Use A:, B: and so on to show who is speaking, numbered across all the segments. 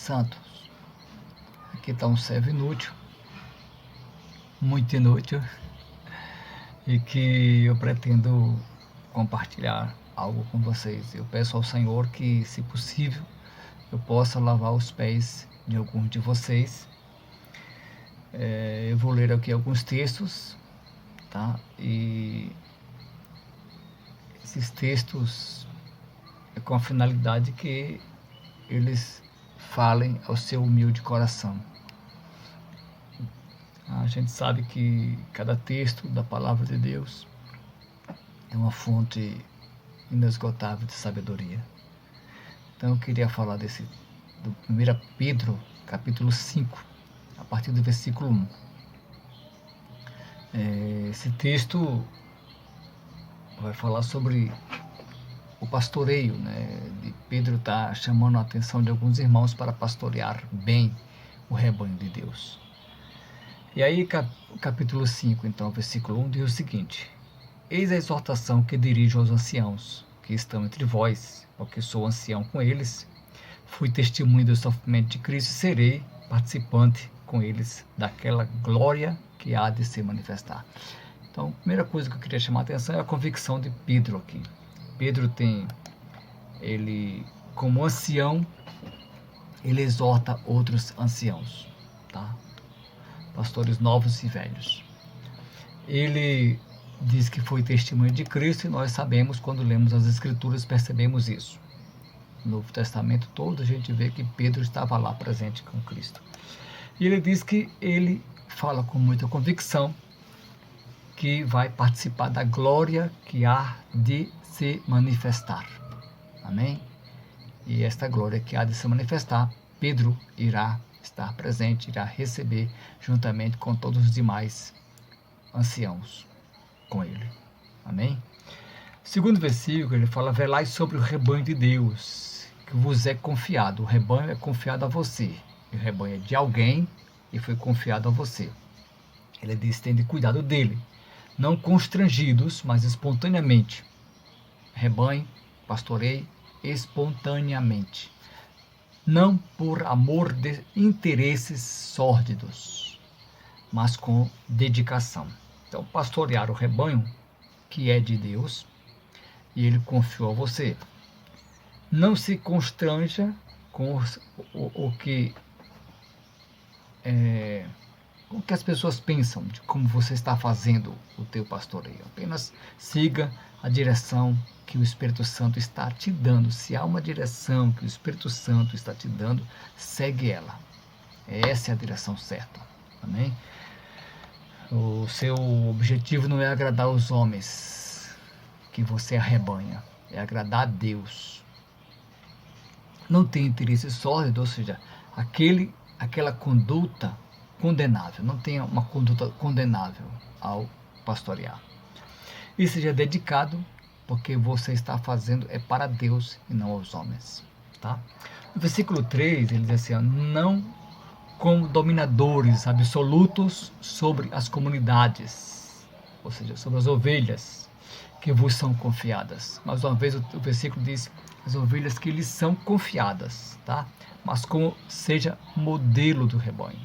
A: santos. Aqui está um servo inútil, muito inútil, e que eu pretendo compartilhar algo com vocês. Eu peço ao Senhor que, se possível, eu possa lavar os pés de alguns de vocês. Eu vou ler aqui alguns textos, tá? E esses textos é com a finalidade que eles falem ao seu humilde coração. A gente sabe que cada texto da palavra de Deus é uma fonte inesgotável de sabedoria. Então eu queria falar do 1 Pedro, capítulo 5, a partir do versículo 1. Esse texto vai falar sobre o pastoreio, né? Pedro está chamando a atenção de alguns irmãos para pastorear bem o rebanho de Deus. E aí, capítulo 5, então, versículo 1, diz o seguinte: Eis a exortação que dirijo aos anciãos, que estão entre vós, porque sou ancião com eles, fui testemunho do sofrimento de Cristo e serei participante com eles daquela glória que há de se manifestar. Então, a primeira coisa que eu queria chamar a atenção é a convicção de Pedro aqui. Pedro ele como ancião, ele exorta outros anciãos, tá? Pastores novos e velhos. Ele diz que foi testemunho de Cristo e nós sabemos, quando lemos as Escrituras, percebemos isso. No Novo Testamento todo a gente vê que Pedro estava lá presente com Cristo. E ele diz que ele fala com muita convicção que vai participar da glória que há de se manifestar. Amém? E esta glória que há de se manifestar, Pedro irá estar presente, irá receber juntamente com todos os demais anciãos com ele. Amém? Segundo versículo, ele fala: velai sobre o rebanho de Deus, que vos é confiado. O rebanho é confiado a você. E o rebanho é de alguém e foi confiado a você. Ele diz: tende cuidado dele, não constrangidos, mas espontaneamente. Rebanho, pastorei espontaneamente, não por amor de interesses sórdidos, mas com dedicação. Então, pastorear o rebanho, que é de Deus, e ele confiou a você. Não se constranja com o que as pessoas pensam de como você está fazendo o teu pastoreio. Apenas siga a direção que o Espírito Santo está te dando. Se há uma direção que o Espírito Santo está te dando, segue ela. Essa é a direção certa. Amém? O seu objetivo não é agradar os homens que você arrebanha, é agradar a Deus. Não tem interesse sórdido, ou seja, aquela conduta condenável. Não tenha uma conduta condenável ao pastorear. E seja dedicado, porque você está fazendo é para Deus e não aos homens. Tá? No versículo 3, ele diz assim: não como dominadores absolutos sobre as comunidades, ou seja, sobre as ovelhas que vos são confiadas. Mais uma vez o versículo diz: as ovelhas que lhes são confiadas, tá? Mas como seja modelo do rebanho.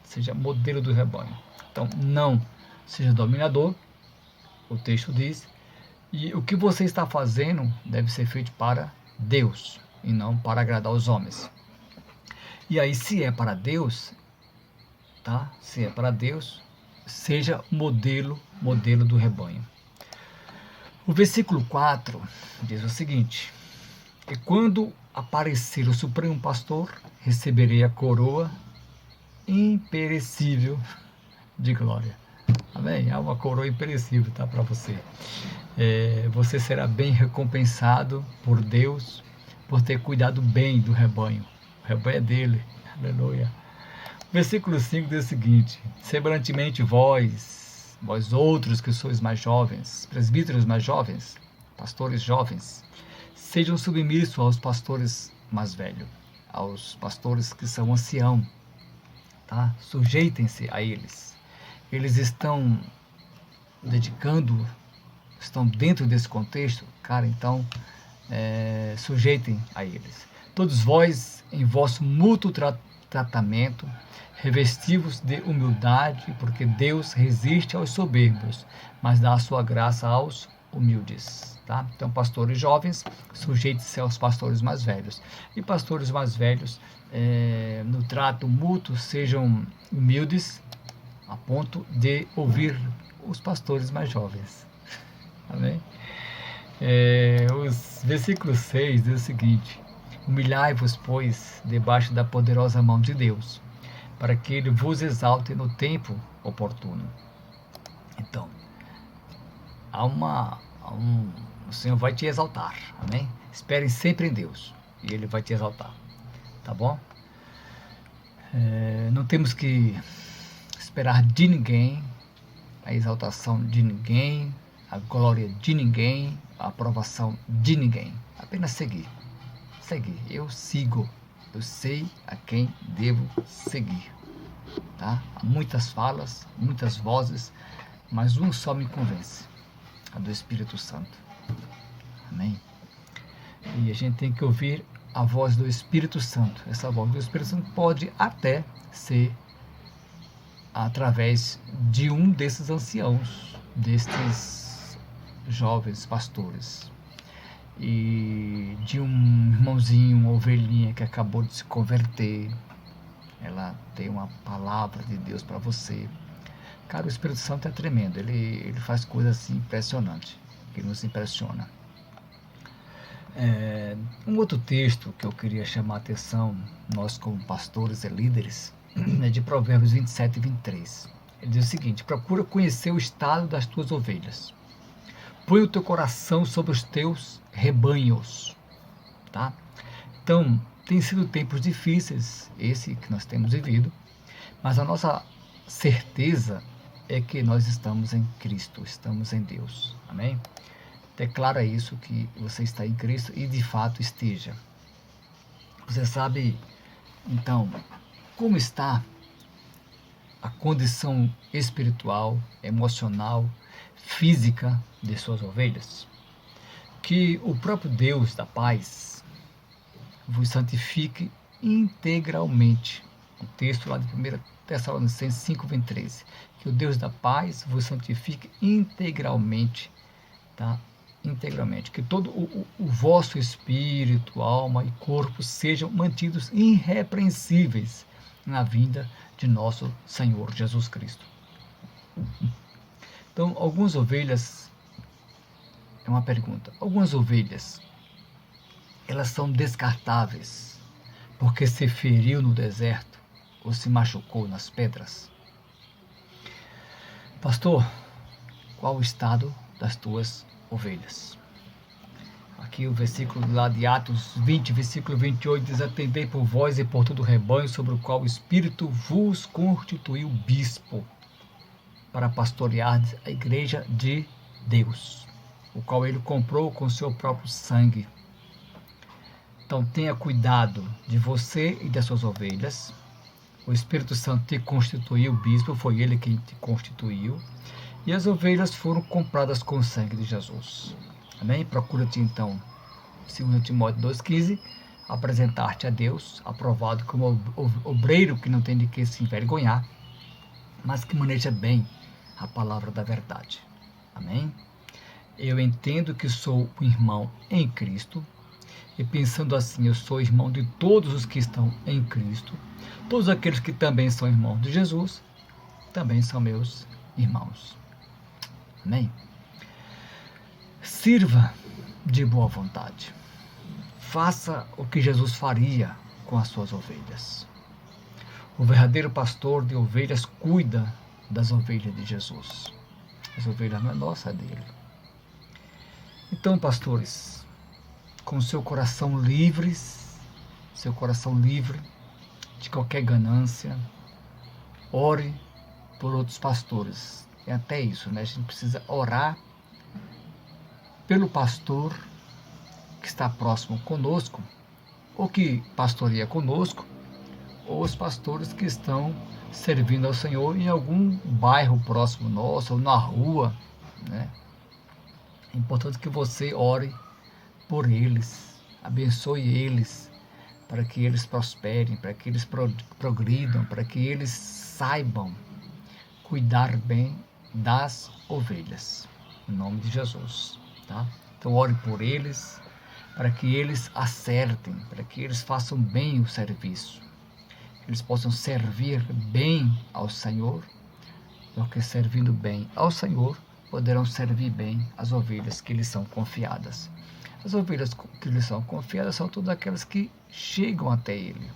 A: Seja modelo do rebanho. Então, não seja dominador, o texto diz, e o que você está fazendo deve ser feito para Deus e não para agradar os homens. E aí, se é para Deus, tá? Se é para Deus, seja modelo do rebanho. O versículo 4 diz o seguinte: e quando aparecer o Supremo Pastor, receberei a coroa imperecível de glória. Amém? É uma coroa imperecível, tá, para você. Você será bem recompensado por Deus por ter cuidado bem do rebanho. O rebanho é dele. Aleluia. Versículo 5 diz o seguinte: semelhantemente vós outros que sois mais jovens, presbíteros mais jovens, pastores jovens, sejam submissos aos pastores mais velhos, aos pastores que são anciãos, tá? Sujeitem-se a eles. Eles estão dedicando, estão dentro desse contexto, cara, então sujeitem a eles. Todos vós, em vosso mútuo tratamento, revestivos de humildade, porque Deus resiste aos soberbos, mas dá a sua graça aos humildes. Tá? Então, pastores jovens, sujeitem-se aos pastores mais velhos. E pastores mais velhos, no trato mútuo, sejam humildes a ponto de ouvir os pastores mais jovens. Amém? Os versículos 6 diz o seguinte: humilhai-vos, pois, debaixo da poderosa mão de Deus, para que Ele vos exalte no tempo oportuno. Então, o Senhor vai te exaltar, amém? Esperem sempre em Deus, e Ele vai te exaltar, tá bom? Não temos que esperar de ninguém a exaltação de ninguém, a glória de ninguém, a aprovação de ninguém. Apenas seguir. Eu sigo. Eu sei a quem devo seguir. Tá? Há muitas falas, muitas vozes, mas um só me convence: a do Espírito Santo. Amém? E a gente tem que ouvir a voz do Espírito Santo. Essa voz do Espírito Santo pode até ser através de um desses anciãos, destes jovens pastores, e de um irmãozinho, uma ovelhinha que acabou de se converter. Ela tem uma palavra de Deus para você. Cara, o Espírito Santo é tremendo, ele faz coisas assim impressionantes, que nos impressiona. Um outro texto que eu queria chamar a atenção, nós como pastores e líderes, é de Provérbios 27 e 23. Ele diz o seguinte: procura conhecer o estado das tuas ovelhas. Põe o teu coração sobre os teus rebanhos. Tá? Então, tem sido tempos difíceis, esse que nós temos vivido, mas a nossa certeza é que nós estamos em Cristo, estamos em Deus. Amém? Declara isso, que você está em Cristo e de fato esteja. Você sabe, então, como está a condição espiritual, emocional, física de suas ovelhas? Que o próprio Deus da paz vos santifique integralmente. O texto lá de 1 Tessalonicenses 5:23. Que o Deus da paz vos santifique integralmente, tá? Integralmente. Que todo o vosso espírito, alma e corpo sejam mantidos irrepreensíveis na vinda de nosso Senhor Jesus Cristo. Então, algumas ovelhas, é uma pergunta, algumas ovelhas, elas são descartáveis porque se feriu no deserto ou se machucou nas pedras? Pastor, qual o estado das tuas ovelhas? Aqui o versículo lá de Atos 20, versículo 28, diz: atendei por vós e por todo o rebanho sobre o qual o Espírito vos constituiu bispo, para pastorear a igreja de Deus, o qual ele comprou com seu próprio sangue. Então tenha cuidado de você e das suas ovelhas. O Espírito Santo te constituiu bispo, foi ele quem te constituiu, e as ovelhas foram compradas com o sangue de Jesus. Amém? Procura-te então, 2 Timóteo 2,15, apresentar-te a Deus, aprovado como obreiro que não tem de que se envergonhar, mas que maneja bem a palavra da verdade. Amém? Eu entendo que sou um irmão em Cristo, e pensando assim, eu sou irmão de todos os que estão em Cristo. Todos aqueles que também são irmãos de Jesus, também são meus irmãos. Amém? Sirva de boa vontade. Faça o que Jesus faria com as suas ovelhas. O verdadeiro pastor de ovelhas cuida das ovelhas de Jesus. As ovelhas não é nossa, é dele. Então, pastores, com seu coração livre de qualquer ganância, ore por outros pastores. É até isso, né? A gente precisa orar pelo pastor que está próximo conosco, ou que pastoreia conosco, ou os pastores que estão servindo ao Senhor em algum bairro próximo nosso, ou na rua, né? É importante que você ore por eles, abençoe eles, para que eles prosperem, para que eles progridam, para que eles saibam cuidar bem das ovelhas, em nome de Jesus, tá? Então ore por eles, para que eles acertem, para que eles façam bem o serviço, que eles possam servir bem ao Senhor, porque servindo bem ao Senhor, poderão servir bem as ovelhas que lhes são confiadas. As ovelhas que lhes são confiadas são todas aquelas que chegam até Ele,